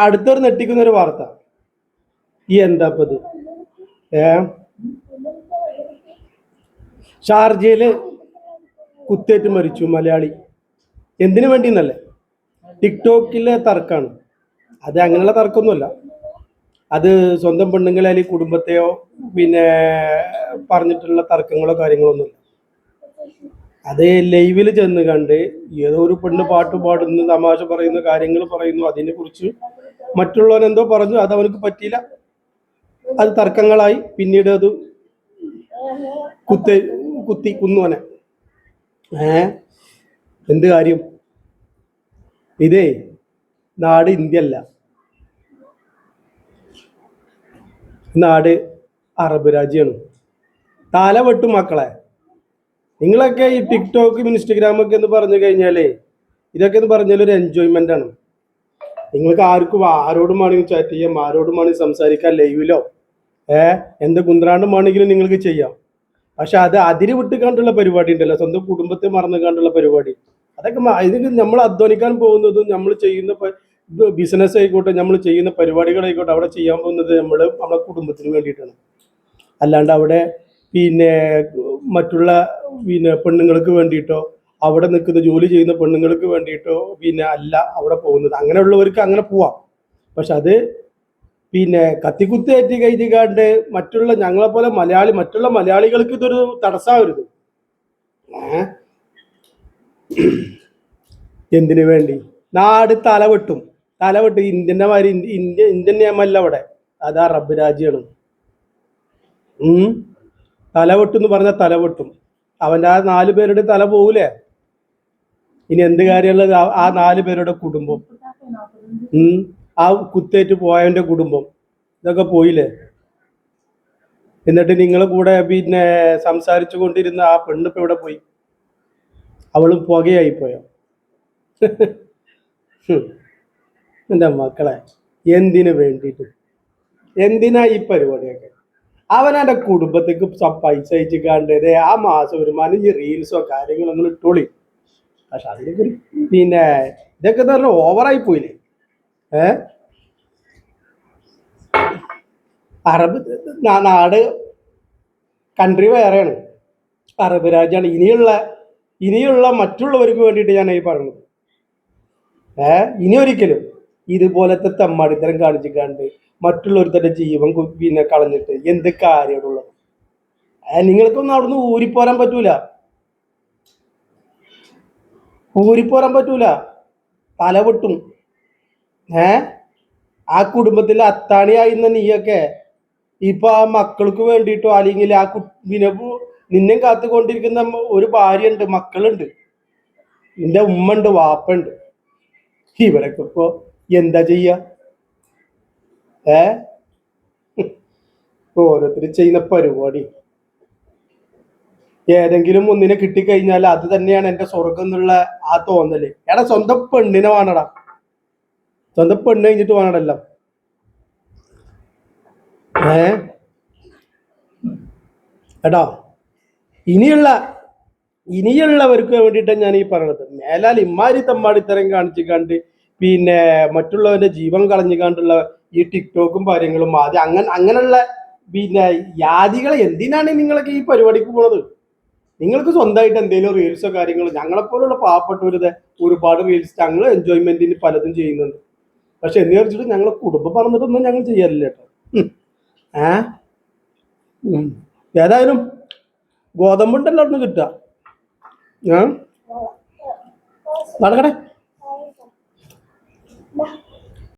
അടുത്തൊരു നെട്ടിക്കുന്ന ഒരു വാർത്ത. ഈ എന്താപ്പത് ഏ ഷാർജയില് കുത്തേറ്റ് മരിച്ചു മലയാളി. എന്തിനു വേണ്ടി എന്നല്ലേ? ടിക്ടോക്കിലെ തർക്കാണ് അത്. അങ്ങനെയുള്ള തർക്കമൊന്നുമല്ല അത്. സ്വന്തം പെണ്ണുങ്ങളെ അല്ലെങ്കിൽ കുടുംബത്തെയോ പിന്നെ പറഞ്ഞിട്ടുള്ള തർക്കങ്ങളോ കാര്യങ്ങളോ ഒന്നുമില്ല. അത് ലൈവിൽ ചെന്ന് കണ്ട് ഏതോ ഒരു പെണ്ണ് പാട്ട് പാടുന്നു, തമാശ പറയുന്നു, കാര്യങ്ങൾ പറയുന്നു, അതിനെ കുറിച്ച് മറ്റുള്ളവൻ എന്തോ പറഞ്ഞു, അത് അവനക്ക് പറ്റിയില്ല, അത് തർക്കങ്ങളായി. പിന്നീട് അത് കുത്തി കുന്നുവനെ. എന്ത് കാര്യം? ഇതേ നാട് ഇന്ത്യ അല്ല, നാട് അറബ് രാജ്യമാണ്. തല വെട്ടും മക്കളെ. നിങ്ങളൊക്കെ ഈ ടിക്ടോക്കും ഇൻസ്റ്റഗ്രാമൊക്കെ എന്ന് പറഞ്ഞു കഴിഞ്ഞാലേ, ഇതൊക്കെ എന്ന് പറഞ്ഞാൽ ഒരു എൻജോയ്മെന്റ് ആണ്. നിങ്ങൾക്ക് ആർക്കും ആരോടും വേണമെങ്കിൽ ചാറ്റ് ചെയ്യാം, ആരോടും വേണമെങ്കിൽ സംസാരിക്കാം, ലൈവിലോ എന്ത് കുന്ത്രാണ്ടും വേണമെങ്കിലും നിങ്ങൾക്ക് ചെയ്യാം. പക്ഷെ അത് അതിര് വിട്ട് കണ്ടുള്ള പരിപാടി ഉണ്ടല്ലോ, സ്വന്തം കുടുംബത്തെ മറന്നു കണ്ടുള്ള പരിപാടി, അതൊക്കെ ഇതിന് നമ്മൾ അധ്വാനിക്കാൻ പോകുന്നതും നമ്മൾ ചെയ്യുന്ന ബിസിനസ് ആയിക്കോട്ടെ, നമ്മൾ ചെയ്യുന്ന പരിപാടികളായിക്കോട്ടെ, അവിടെ ചെയ്യാൻ പോകുന്നത് നമ്മുടെ കുടുംബത്തിന് വേണ്ടിയിട്ടാണ്. അല്ലാണ്ട് അവിടെ പിന്നെ മറ്റുള്ള പെണ്ണുങ്ങൾക്ക് വേണ്ടിയിട്ടോ, അവിടെ നിൽക്കുന്ന ജോലി ചെയ്യുന്ന പെണ്ണുങ്ങൾക്ക് വേണ്ടിയിട്ടോ അല്ല അവിടെ പോകുന്നത്. അങ്ങനെയുള്ളവർക്ക് അങ്ങനെ പോവാം. പക്ഷെ അത് കത്തിക്കുത്തേറ്റി കഴിഞ്ഞാണ്ട് ഞങ്ങളെ പോലെ മറ്റുള്ള മലയാളികൾക്ക് ഇതൊരു തടസ്സമാവരുത്. എന്തിനു വേണ്ടി? നാട് തലവെട്ടും. ഇന്ത്യന്റെ മാതിരി ഇന്ത്യൻ നിയമമല്ല അവിടെ, അത് അറബ് രാജ്യമാണ്. തലവെട്ടും എന്ന് പറഞ്ഞാൽ തലവെട്ടും. അവന്റെ ആ 4 പേരുടെ തല പോകൂലേ? ഇനി എന്ത് കാര്യമുള്ളത്? ആ 4 പേരുടെ കുടുംബം, ആ കുത്തേറ്റ് പോയവന്റെ കുടുംബം, ഇതൊക്കെ പോയില്ലേ? എന്നിട്ട് നിങ്ങളെ കൂടെ സംസാരിച്ചു കൊണ്ടിരുന്ന ആ പെണ്ണിപ്പോ എവിടെ പോയി? അവളും പുകയായി പോയോ? എന്റെ മക്കളെ, എന്തിനു വേണ്ടിയിട്ട്? എന്തിനാ ഈ പരിപാടിയൊക്കെ? അവനെ കുടുംബത്തേക്ക് പൈസ അയച്ചു കണ്ടത് ആ മാസം വരുമാനം ഈ റീൽസോ കാര്യങ്ങളോ നിങ്ങൾ ഇട്ടോളി. പക്ഷെ അതിനൊക്കെ ഇതൊക്കെ എന്ന് പറഞ്ഞാൽ ഓവറായി പോയില്ലേ? അറബ് നാട് കൺട്രി വേറെയാണ്, അറബ് രാജ്യമാണ്. ഇനിയുള്ള മറ്റുള്ളവർക്ക് വേണ്ടിയിട്ട് ഞാൻ ഈ പറഞ്ഞത്. ഇനി ഒരിക്കലും ഇതുപോലത്തെ തെമ്മാടിത്തരം കാണിച്ചിക്കാണ്ട് മറ്റുള്ളവരുടെ ജീവൻ കളഞ്ഞിട്ട് എന്ത് കാര്യമുള്ളത്? നിങ്ങൾക്കൊന്നും അവിടുന്ന് ഊരിപ്പോരാൻ പറ്റൂല. തലവെട്ടും. ആ കുടുംബത്തിൽ അത്താണിയായിരുന്ന നീയൊക്കെ ഇപ്പൊ ആ മക്കൾക്ക് വേണ്ടിയിട്ടോ അല്ലെങ്കിൽ ആ നിന്നെ കാത്തുകൊണ്ടിരിക്കുന്ന ഒരു ഭാര്യയുണ്ട്, മക്കളുണ്ട്, നിന്റെ ഉമ്മ ഉണ്ട്, വാപ്പുണ്ട്. ഇവരൊക്കെ ഇപ്പൊ എന്താ ചെയ്യ? ഓരോരുത്തർ ചെയ്യുന്ന പരിപാടി. ഏതെങ്കിലും ഒന്നിനെ കിട്ടിക്കഴിഞ്ഞാൽ അത് തന്നെയാണ് എന്റെ സ്വർഗം എന്നുള്ള ആ തോന്നല്. എടാ, സ്വന്തം പെണ്ണിനെ വേണടാ, സ്വന്തം പെണ്ണ് കഴിഞ്ഞിട്ട് വേണടല്ലോ. എടാ, ഇനിയുള്ളവർക്ക് വേണ്ടിയിട്ടാണ് ഞാൻ ഈ പറയണത്. മേലാൽ ഇമ്മാരി തമ്മാടിത്തരം കാണിച്ചു മറ്റുള്ളവന്റെ ജീവൻ കളഞ്ഞു കണ്ടുള്ള ഈ ടിക്ടോക്കും കാര്യങ്ങളും ആദ്യം അങ്ങനെയുള്ള യാദികളെ എന്തിനാണ് നിങ്ങളൊക്കെ ഈ പരിപാടിക്ക് പോണത്? നിങ്ങൾക്ക് സ്വന്തമായിട്ട് എന്തെങ്കിലും റീൽസോ കാര്യങ്ങളോ, ഞങ്ങളെപ്പോലുള്ള പാവപ്പെട്ടവരുടെ ഒരുപാട് റീൽസ് ഞങ്ങൾ എൻജോയ്മെന്റിന് പലതും ചെയ്യുന്നുണ്ട്. പക്ഷെ എന്ന് വെച്ചിട്ട് ഞങ്ങളെ കുടുംബം പറഞ്ഞിട്ടൊന്നും ഞങ്ങൾ ചെയ്യാറില്ല കേട്ടോ. ഏതായാലും ഗോതമ്പുണ്ടല്ലോ അവിടുന്ന് കിട്ടുക. നടക്കട്ടെ.